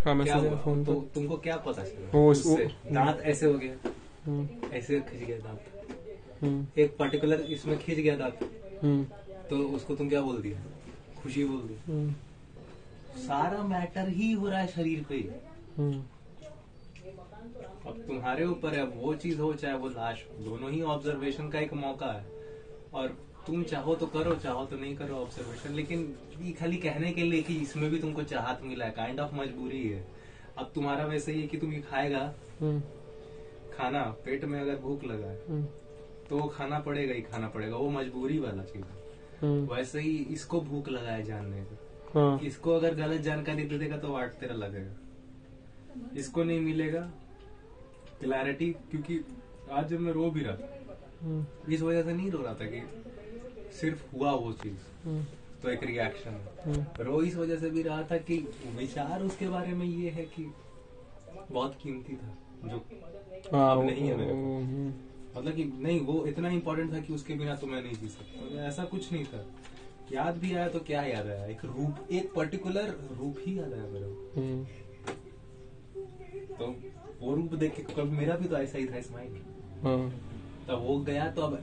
हाँ, क्या मैसेज हुआ फोन तो पे तुमको क्या पता चला? वो उससे दांत ऐसे हो गया, ऐसे खिंच गया दांत, एक पर्टिकुलर इसमें खिंच गया दांत, तो उसको तुम क्या बोल दिया? खुशी बोल दी। सारा मैटर ही हो रहा है शरीर पे। अब तुम्हारे ऊपर है, वो चीज हो चाहे वो लाश हो, दोनों ही ऑब्जर्वेशन का एक मौका है। और तुम चाहो तो करो, चाहो तो नहीं करो ऑब्जर्वेशन, लेकिन ये खाली कहने के लिए कि इसमें भी तुमको चाहत मिला है, काइंड ऑफ मजबूरी है। अब तुम्हारा वैसे ही है कि तुम ये खाएगा खाना, पेट में अगर भूख लगा है तो वो खाना पड़ेगा ही खाना पड़ेगा, वो मजबूरी वाला चीज है। वैसे ही इसको भूख लगा है जानने का, इसको अगर गलत जानकारी दे देगा तो वाट तेरा लगेगा, इसको नहीं मिलेगा क्लैरिटी। क्योंकि आज जब मैं रो भी रहा था, इस वजह से नहीं रो रहा था कि सिर्फ हुआ वो चीज तो एक रिएक्शन, रो इस वजह से भी रहा था कि विचार उसके बारे में ये है कि बहुत कीमती था जो अब नहीं है मेरे पास। मतलब कि नहीं, वो इतना इम्पोर्टेंट था कि उसके बिना तो मैं नहीं जी सकता। तो ऐसा कुछ नहीं था। याद भी आया तो क्या याद आया, एक रूप, एक पर्टिकुलर रूप ही याद आया मेरे को। तो वो रूप देख के कभी मेरा भी तो ऐसा ही था, स्माइल। तब वो गया तो अब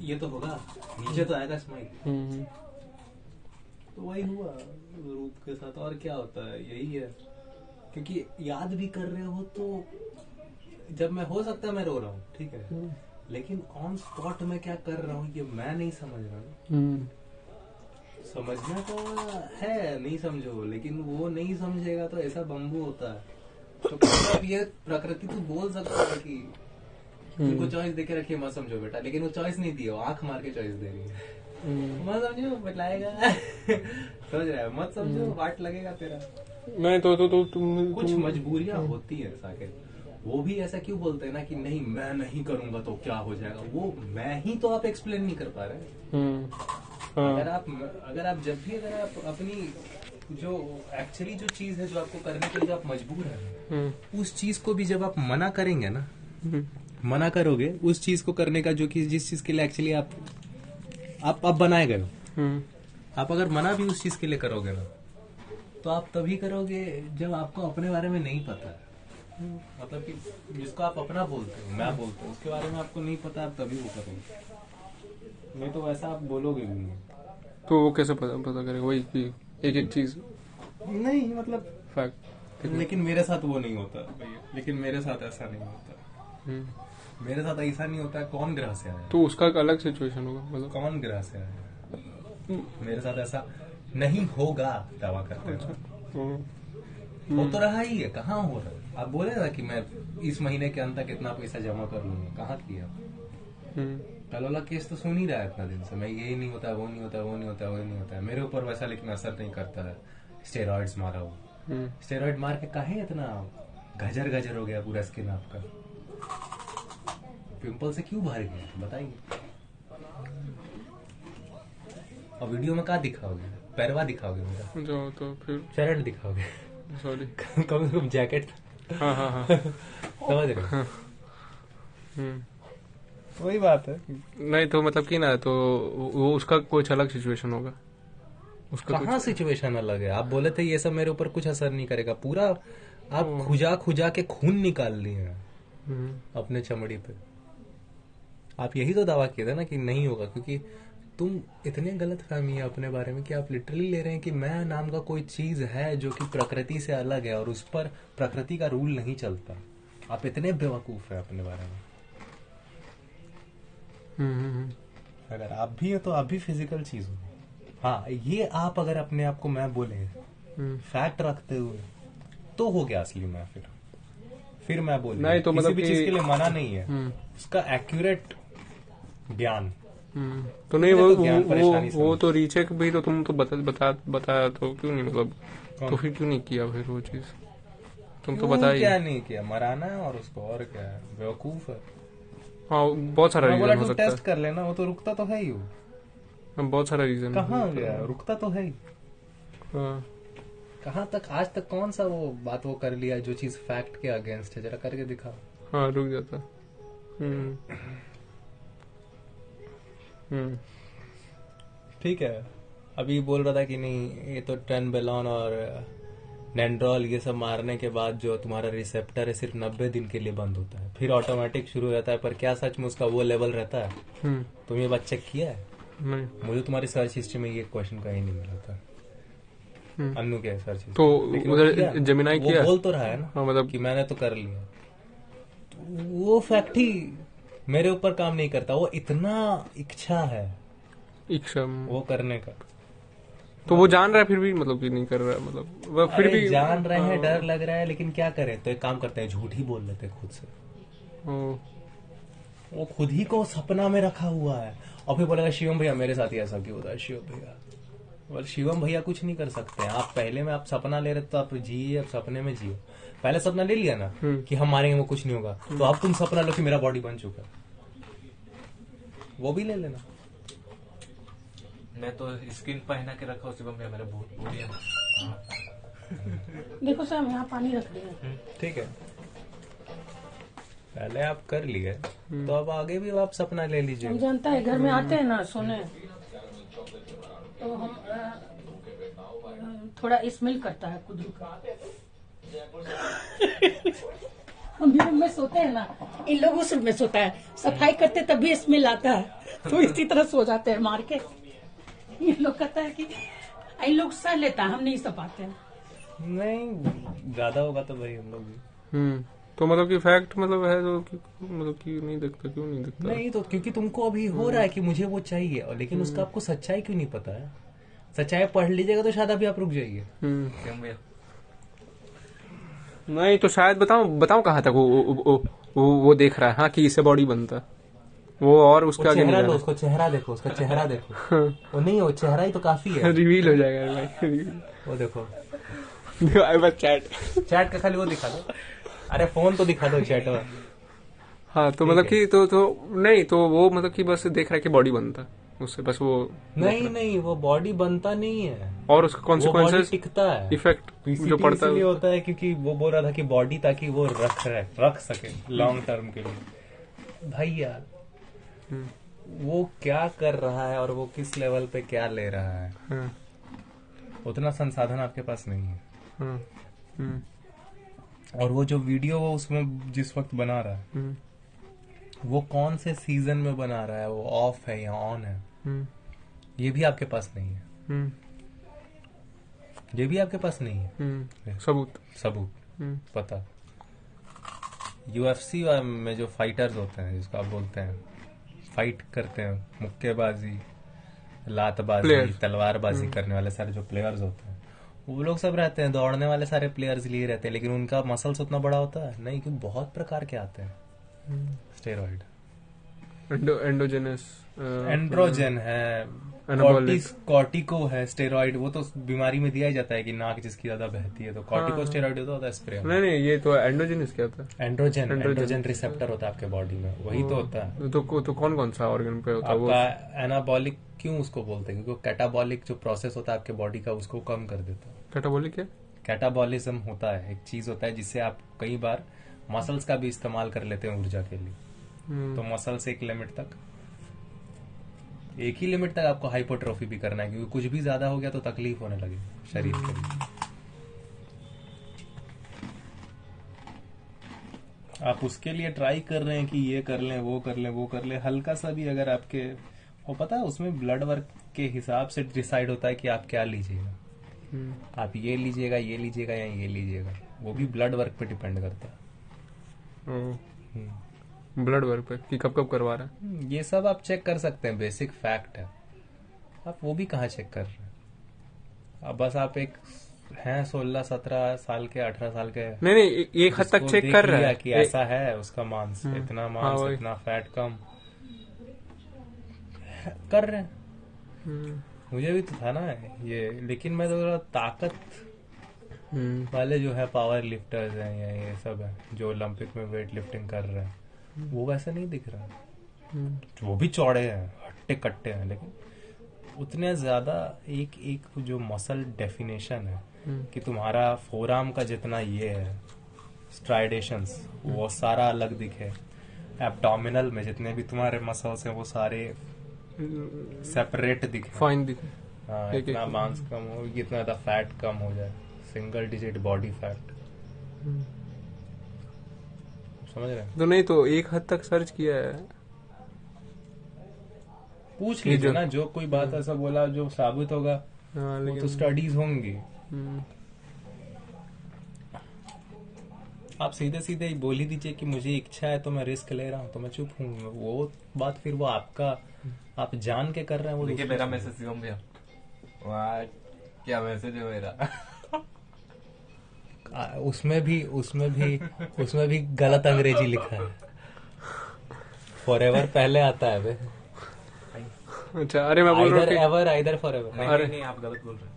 ये तो होगा, नीचे तो आएगा स्माइल। तो वही हुआ रूप के साथ, और क्या होता है, यही है। क्योंकि याद भी कर रहे हो तो जब मैं, हो सकता है मैं रो रहा हूँ, ठीक है, लेकिन ऑन स्पॉट में क्या कर रहा हूँ ये मैं नहीं समझ रहा। समझना तो है, नहीं समझो, लेकिन वो नहीं समझेगा तो ऐसा बम्बू होता है। तो अब ये प्रकृति तो बोल सकता है कि तुमको चॉइस देके रखिए, मत समझो बेटा, लेकिन वो चॉइस नहीं दी, वो आंख मार के चॉइस दे रही है। मत समझो बतलाएगा समझ रहा है, मत समझो वाट लगेगा तेरा। नहीं तो तुम कुछ मजबूरियां होती है साकिब, वो भी ऐसा क्यों बोलते हैं ना कि नहीं मैं नहीं करूंगा तो क्या हो जाएगा, वो मैं ही तो आप एक्सप्लेन नहीं कर पा रहे। अगर आप जब भी अगर आप अपनी जो एक्चुअली जो चीज है जो आपको करने के लिए आप मजबूर है, उस चीज को भी जब आप मना करेंगे ना, मना करोगे उस चीज को करने का जो कि जिस चीज के लिए एक्चुअली आप बनाए गए हो, आप अगर मना भी उस चीज के लिए करोगे ना, तो आप तभी करोगे जब आपको अपने बारे में नहीं पता है। मतलब कि जिसको आप अपना बोलते हो, मैं बोलते हो, उसके बारे में आपको नहीं पता, आप तभी वो करोगे, नहीं तो वैसा आप बोलोगे भी नहीं। तो वो कैसे पता करेगा वही कि एक चीज नहीं, मतलब फैक्ट। लेकिन मेरे साथ वो नहीं होता भैया, लेकिन मेरे साथ ऐसा नहीं होता। मेरे साथ ऐसा नहीं होता। कौन ग्रह से आया? तो उसका एक अलग सिचुएशन होगा, मतलब कौन ग्रह से आया? मेरे साथ ऐसा नहीं होगा दावा करते हैं। हो तो रहा ही है, कहाँ हो रहा है? आप बोले ना कि मैं इस महीने के अंत तक इतना पैसा जमा कर लूंगा, कहाँ किया? कल वाला केस तो सुन ही रहा है इतना दिन से, मैं यही नहीं होता, वो नहीं होता, वो नहीं होता, वो नहीं होता है मेरे ऊपर वैसा, लेकिन असर नहीं करता है। स्टेरॉइड्स मारा हो, स्टेरॉइड मार के काहे इतना गजर गजर हो गया पूरा स्किन आपका? पिंपल से क्यों भर गया बताइए? और वीडियो में क्या दिखाओगे? पैरवा दिखाओगे मेरा? जाओ तो फिर शर्ट दिखाओगे? सॉरी कम से कम जैकेट। हाँ समझ रहे? वही बात है। नहीं तो मतलब कि ना, तो वो उसका कुछ अलग सिचुएशन होगा। उसका कहाँ सिचुएशन अलग है? आप बोले थे ये सब मेरे ऊपर कुछ असर नहीं करेगा, पूरा आप खुजा खुजा के खून निकाल लिए हैं अपने चमड़ी पे। आप यही तो दावा किए थे ना कि नहीं होगा, क्योंकि तुम इतने गलत फहमी है अपने बारे में कि आप लिटरली ले रहे हैं कि मैं नाम का कोई चीज है जो कि प्रकृति से अलग है और उस पर प्रकृति का रूल नहीं चलता। आप इतने बेवकूफ है अपने बारे में। अगर आप भी हो तो आप भी फिजिकल चीज हो। हाँ, ये आप अगर अपने आप को मैं बोले फैक्ट रखते हुए तो हो गया असली मैं। फिर मैं बोल नहीं तो किसी मतलब भी चीज के लिए मना नहीं है, उसका एक्यूरेट ज्ञान। तो नहीं वो तो रीचेक भी तो तुम तो बताया तो क्यों नहीं, मतलब तो फिर क्यों नहीं किया फिर वो चीज? तुम तो बताइए क्या नहीं किया, मराना है और उसको, और क्या है, बेवकूफ है। हाँ बहुत सारा रीजन हो सकता है। टेस्ट कर लेना, वो तो रुकता तो है ही। वो बहुत सारा रीजन कहाँ गया, रुकता तो है ही। हाँ कहाँ तक आज तक कौन सा वो बात वो कर लिया जो चीज फैक्ट के अगेंस्ट है? जरा करके दिखा। हाँ रुक जाता। ठीक है, अभी बोल रहा था कि नहीं ये तो 10 बेलॉन और नैंड्रॉल ये सब मारने के बाद जो तुम्हारा रिसेप्टर है सिर्फ 90 दिन के लिए बंद होता है, फिर ऑटोमेटिक शुरू रहता है। पर क्या सच में उसका वो लेवल रहता है? तुम ये बात चेक किया है? नहीं। मुझे तुम्हारी सर्च हिस्ट्री में ये क्वेश्चन कहीं नहीं मिला था। अन्नू क्या है सर्च हिस्ट्री? तो उधर जेमिनाई किया, वो बोल तो रहा है ना मतलब कि मैंने तो कर लिया। तो वो फैक्ट ही मेरे ऊपर काम नहीं करता। वो इतना इच्छा है वो करने का, तो वो जान रहा है फिर भी मतलब कि नहीं कर रहा है, मतलब वो फिर भी जान रहे हैं, डर लग रहा है, लेकिन क्या करें? तो एक काम करते हैं, झूठ ही बोल लेते खुद से। वो खुद ही को सपना में रखा हुआ है और फिर बोलेगा शिवम भैया मेरे साथ ही ऐसा क्यों होता है। शिवम भैया, और शिवम भैया कुछ नहीं कर सकते हैं। आप पहले में आप सपना ले रहे तो आप जिए, आप सपने में जियो। पहले सपना ले लिया ना कि हम मारेंगे वो कुछ नहीं होगा, तो अब तुम सपना लो कि मेरा बॉडी बन चुका है, वो भी ले लेना। मैं तो स्किन पहना के रखा शिवम भैया मेरा बॉडी है। देखो सर हम यहाँ पानी रख दिए। ठीक है, पहले आप कर लिए तो अब आगे भी आप सपना ले लीजिए। हम जानता है घर में आते हैं ना सोने, तो हम थोड़ा स्मेल करता है खुद का। हम भी रूम में सोते हैं ना, इन लोगों से में सोता है, सफाई करते तभी स्मेल आता है, तो इसी तरह सो जाते हैं मार के। ये लोग कहता है कि इन लोग सह लेता है, हम नहीं सह पाते हैं। नहीं ज्यादा होगा तो भाई हम लोग भी। तो मतलब कि फैक्ट मतलब है जो मतलब कि नहीं दिखता, क्यों नहीं दिखता? नहीं तो क्योंकि तुमको अभी हो रहा है कि मुझे वो चाहिए, और लेकिन उसका आपको सच्चाई क्यों नहीं पता है? सच्चाई पढ़ लीजिएगा तो शायद अभी आप रुक जाइए। नहीं तो शायद बताओ कहाँ तक वो देख रहा है, हाँ कि इससे बॉडी बनता, वो और उसका चेहरा लो, उसको चेहरा देखो, उसका चेहरा देखो। वो नहीं, वो चेहरा ही तो काफी है, रिवील हो जाएगा भाई। वो देखो चैट का खाली वो दिखा दो। अरे फोन तो दिखा दो चैट में। हाँ तो मतलब कि तो नहीं तो वो मतलब कि बस देख रहा है कि बॉडी बनता उससे, बस वो नहीं वो बॉडी बनता नहीं है, और उसका कॉन्सिक्वेंसेस टिकता है, इफेक्ट जो पड़ता है होता है क्योंकि वो बोल रहा था कि बॉडी ताकि वो रख सके लॉन्ग टर्म के लिए। भैया वो क्या कर रहा है और वो किस लेवल पे क्या ले रहा है, उतना संसाधन आपके पास नहीं है। और वो जो वीडियो वो उसमें जिस वक्त बना रहा है वो कौन से सीजन में बना रहा है, वो ऑफ है या ऑन है, ये भी आपके पास नहीं है। ये भी आपके पास नहीं है सबूत पता। यूएफसी में जो फाइटर्स होते हैं, जिसको आप बोलते हैं फाइट करते हैं, मुक्केबाजी, लातबाजी, तलवारबाजी करने वाले सारे जो प्लेयर्स होते हैं, वो लोग सब रहते हैं, दौड़ने वाले सारे प्लेयर्स लिए रहते हैं, लेकिन उनका मसल्स उतना बड़ा होता है नहीं, क्योंकि बहुत प्रकार के आते हैं स्टेरॉइड। एंड्रोजन है, कॉर्टिको है, स्टेरॉइड वो तो बीमारी में दिया ही जाता है कि नाक जिसकी ज्यादा बहती है तो कॉर्टिको स्टेरॉइड होता है स्प्रे। नहीं ये तो एंड्रोजन क्या होता है? एंड्रोजन रिसेप्टर होता है आपके बॉडी में, वही तो होता है। तो कौन सा ऑर्गन पे होता है वो? एनाबॉलिक क्यों उसको बोलते हैं? क्योंकि कैटाबॉलिक जो प्रोसेस होता है आपके बॉडी का उसको कम कर देता है। कैटाबॉलिक क्या? कैटाबॉलिज्म होता है, एक चीज होता है जिससे आप कई बार मसल्स का भी इस्तेमाल कर लेते हैं ऊर्जा के लिए। तो मसल्स एक ही लिमिट तक आपको हाइपोट्रोफी भी करना है, क्योंकि कुछ भी ज्यादा हो गया तो तकलीफ होने लगे शरीर के लिए। आप उसके लिए ट्राई कर रहे हैं कि ये कर लें, वो कर लें, हल्का सा भी अगर आपके वो पता है उसमें ब्लड वर्क के हिसाब से डिसाइड होता है कि आप क्या लीजिएगा। आप ये लीजिएगा या ये लीजिएगा, वो भी ब्लड वर्क पे डिपेंड करता है। ब्लड वर्क पे कि कब करवा रहा है, ये सब आप चेक कर सकते हैं, बेसिक फैक्ट है। आप वो भी कहाँ चेक कर रहे हैं? अब बस आप एक हैं 16-17 साल के, 18 साल के, नहीं एक हद तक चेक कर रहा है कि ऐसा है उसका मांस, इतना मांस, इतना फैट कम कर रहे हैं। मुझे भी तो था ना ये, लेकिन मैं तो ताकत वाले जो है पावर लिफ्टर्स हैं या ये सब है जो ओलंपिक में वेट लिफ्टिंग कर रहे हैं, वो वैसा नहीं दिख रहा। वो भी चौड़े हैं, हट्टे कट्टे हैं, लेकिन उतने ज्यादा एक जो मसल डेफिनेशन है कि तुम्हारा फोरआर्म का जितना ये है स्ट्राइडेशंस, वो सारा अलग दिखे। एब्डोमिनल में जितने भी तुम्हारे मसल्स हैं वो सारे सेपरेट दिखे, फाइन दिखे। हाँ, इतना मांस कम हो, इतना ज्यादा फैट कम हो जाए, सिंगल डिजिट बॉडी फैट, समझ रहे हैं? तो नहीं तो एक हद तक सर्च किया है। पूछ लीजिए ना, जो कोई बात ऐसा बोला जो साबित होगा, हाँ, वो लेकिन तो स्टडीज होंगी। आप सीधे सीधे ही बोल ही दीजिए कि मुझे इच्छा है तो मैं रिस्क ले रहा हूँ, तो मैं चुप हूँ। वो बात फिर वो आपका, आप जान के कर रहे हैं वो। देखिए मेरा मैसेज शिवम भैया, वाह क्या मैसेज है मेरा। उसमें भी गलत अंग्रेजी लिखा है। फॉरएवर पहले आता है बे। अच्छा, अरे मैं बोल रहा हूँ एवर आइदर फॉरएवर। नहीं आप गलत बोल रहे हैं।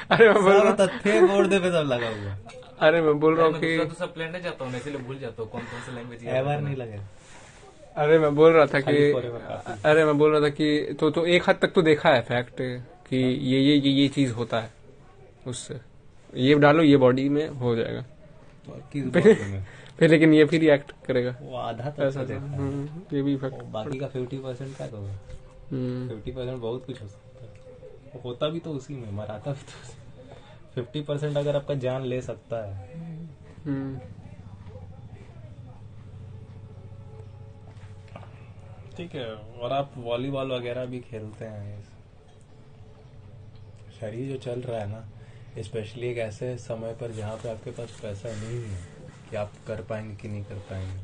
अरे मैं बोल रहा हूँ तथ्य बोर्ड पे सब लगा हुआ। अरे मैं बोल रहा हूँ कि तो सब प्लेन जाता हूँ, इसलिए भूल जाता हूँ कौन कौन सी लैंग्वेज एवर नहीं लगेगा। अरे मैं बोल रहा था कि खाली forever काफी। अरे मैं बोल रहा था कि तो एक हद तक तो देखा है फैक्ट कि ये चीज होता है, उससे ये डालो ये बॉडी में हो जाएगा। और किस बात में? फिर लेकिन ये फिर रिएक्ट करेगा वो आधा तक ऐसा देखा है। ये भी फैक्ट। बाकी का 50% क्या होगा? 50% बहुत कुछ हो सकता है। वो होता भी तो उसी में, मराता भी तो उसी में। 50% अगर आपका जान ले सकता है। ठीक है। और आप वॉलीबॉल वगैरह भी खेलते हैं। शरीर जो चल रहा है ना, स्पेशली एक ऐसे समय पर जहाँ पे आपके पास पैसा नहीं है कि आप कर पाएंगे कि नहीं कर पाएंगे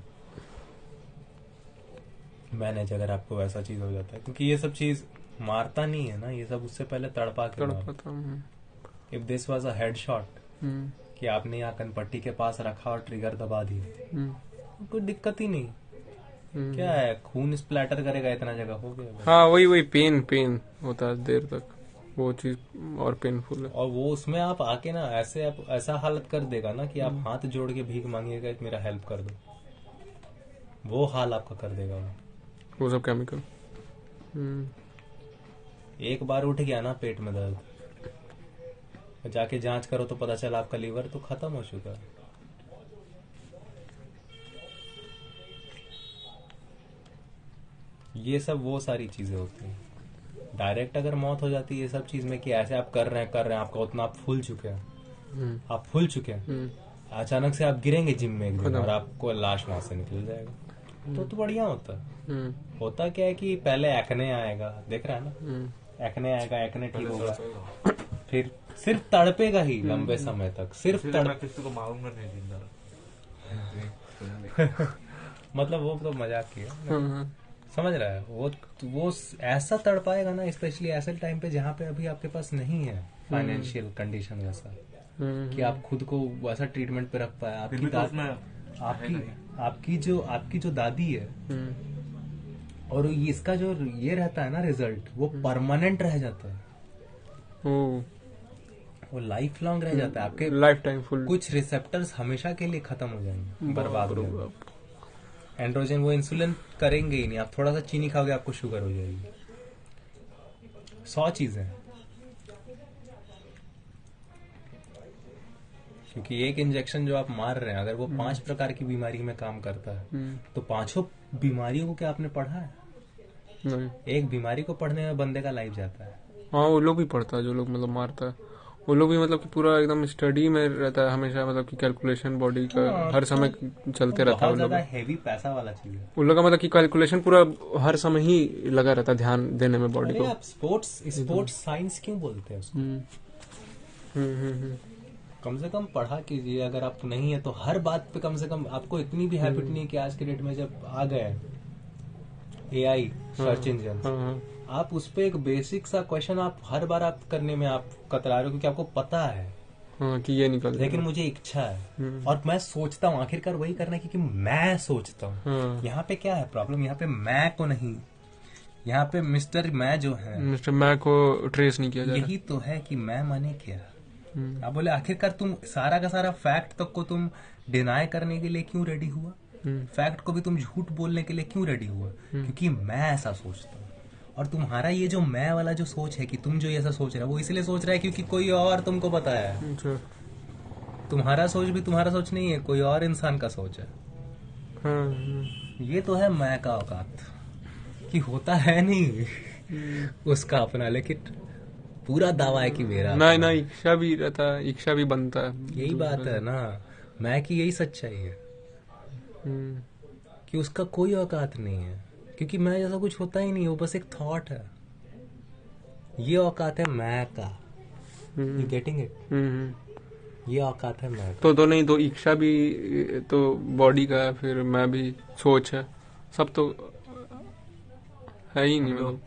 मैनेज, अगर आपको वैसा चीज हो जाता है। क्योंकि ये सब चीज मारता नहीं है ना, ये सब उससे पहले तड़पा के मारता। If this was a headshot, कि आपने यहाँ कनपट्टी के पास रखा और ट्रिगर दबा दिया, कोई दिक्कत ही नहीं। क्या है, खून स्प्लैटर करेगा इतना जगह, हो गया। हाँ वही पेन होता है देर तक, वो चीज और पेनफुल है। और वो उसमें आप आके ना ऐसा हालत कर देगा ना कि आप हाथ जोड़ के भीख मांगिएगा मेरा हेल्प कर दो, वो हाल आपका कर देगा वो सब केमिकल। एक बार उठ गया ना पेट में दर्द, जाके जांच करो तो पता चला आपका लीवर तो खत्म हो चुका है। ये सब वो सारी चीजें होती हैं। डायरेक्ट अगर मौत हो जाती है ये सब चीज में कि ऐसे आप कर रहे हैं आपका उतना आप फूल चुके हैं, आप फूल चुके हैं, अचानक से आप गिरेंगे जिम में एक दिन और आपको लाश वहां से निकल जाएगा, तो बढ़िया होता है। होता क्या है कि पहले एक्ने आएगा, देख रहा है ना, एक्ने आएगा, एक्ने ठीक होगा, फिर सिर्फ तड़पेगा ही लंबे समय तक, सिर्फ किसी को मारूंगा नहीं जिंदा। मतलब वो तो मजाक किया, समझ रहा है। वो ऐसा तड़पाएगा ना, स्पेशली ऐसे टाइम पे जहाँ पे अभी आपके पास नहीं है फाइनेंशियल कंडीशन वैसा कि आप खुद को वैसा ट्रीटमेंट पे रख पाए। आपकी जो दादी है और इसका जो ये रहता है ना रिजल्ट, वो परमानेंट रह जाता है, वो लाइफ लॉन्ग रह जाता है। आपके लाइफ टाइम फुल कुछ रिसेप्टर्स हमेशा के लिए खत्म हो जाएंगे, बर्बाद हो जाएंगे। एंड्रोजन वो इंसुलिन करेंगे ही नहीं। आप थोड़ा सा चीनी खाओगे आपको शुगर हो जाएगी। 100 चीजें, क्योंकि एक इंजेक्शन जो आप मार रहे हैं अगर वो 5 प्रकार की बीमारी में काम करता है तो 5 बीमारियों को क्या आपने पढ़ा है? नहीं। एक बीमारी को पढ़ने में बंदे का लाइफ जाता है। हाँ वो लोग भी पढ़ता है जो लोग मतलब मारता है, वो लोग भी मतलब कि पूरा एकदम स्टडी में रहता है हमेशा, मतलब कि कैलकुलेशन बॉडी का हर समय चलते रहता है। बहुत ज्यादा हेवी पैसा वाला चीज है उन लोग का, मतलब कि कैलकुलेशन पूरा हर समय ही लगा रहता है, ध्यान देने में बॉडी को। आप स्पोर्ट्स साइंस क्यों बोलते हैं उसको? कम से कम पढ़ा कीजिए। अगर आप नहीं है तो हर बात पे कम से कम आपको इतनी भी हैबिट नहीं है कि आज के डेट में जब आ गए AI सर्च इंजन, आप उस पे एक बेसिक सा क्वेश्चन आप हर बार आप करने में आप कतरा रहे हो क्योंकि आपको पता है कि ये निकल, लेकिन मुझे इच्छा है और मैं सोचता हूँ आखिरकार वही करना है क्योंकि मैं सोचता हूँ। यहाँ पे क्या है प्रॉब्लम? यहाँ पे मैं को नहीं, यहाँ पे मिस्टर मैं जो है, मिस्टर मैं को ट्रेस नहीं किया जा रहा। यही तो है कि मैं माने क्या। आप बोले आखिरकार तुम सारा का सारा फैक्ट तक को तुम डिनाई करने के लिए क्यों रेडी हुआ? फैक्ट को भी तुम झूठ बोलने के लिए क्यों रेडी हुआ? क्योंकि मैं ऐसा सोचता हूँ। और तुम्हारा ये जो मैं वाला जो सोच है कि तुम जो ऐसा सोच रहे हो वो इसलिए सोच रहा है क्योंकि कोई और तुमको बताया है। तुम्हारा सोच भी तुम्हारा सोच नहीं है, कोई और इंसान का सोच है। ये तो है मैं का औकात कि होता है नहीं उसका अपना, लेकिन पूरा दावा है कि मेरा ना ना, इच्छा भी रहता है, इच्छा भी बनता है। यही बात है ना, मैं की यही सच्चाई है हम्म, कि उसका कोई औकात नहीं है, क्योंकि मैं जैसा कुछ होता ही नहीं, वो बस एक थॉट है। ये औकात है मैं का, यू गेटिंग इट? ये औकात है मैं का। तो नहीं तो इच्छा भी तो बॉडी का है, फिर मैं भी सोच है, सब तो है ही नहीं, मतलब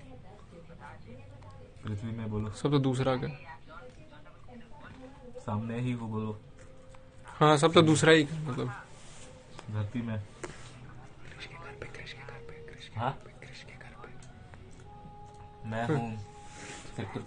पृथ्वी में बोलो, सब तो दूसरा का। सामने ही हो बोलो, हाँ, सब तो दूसरा ही का, मतलब धरती में। हाँ मैं हूँ सेक्टर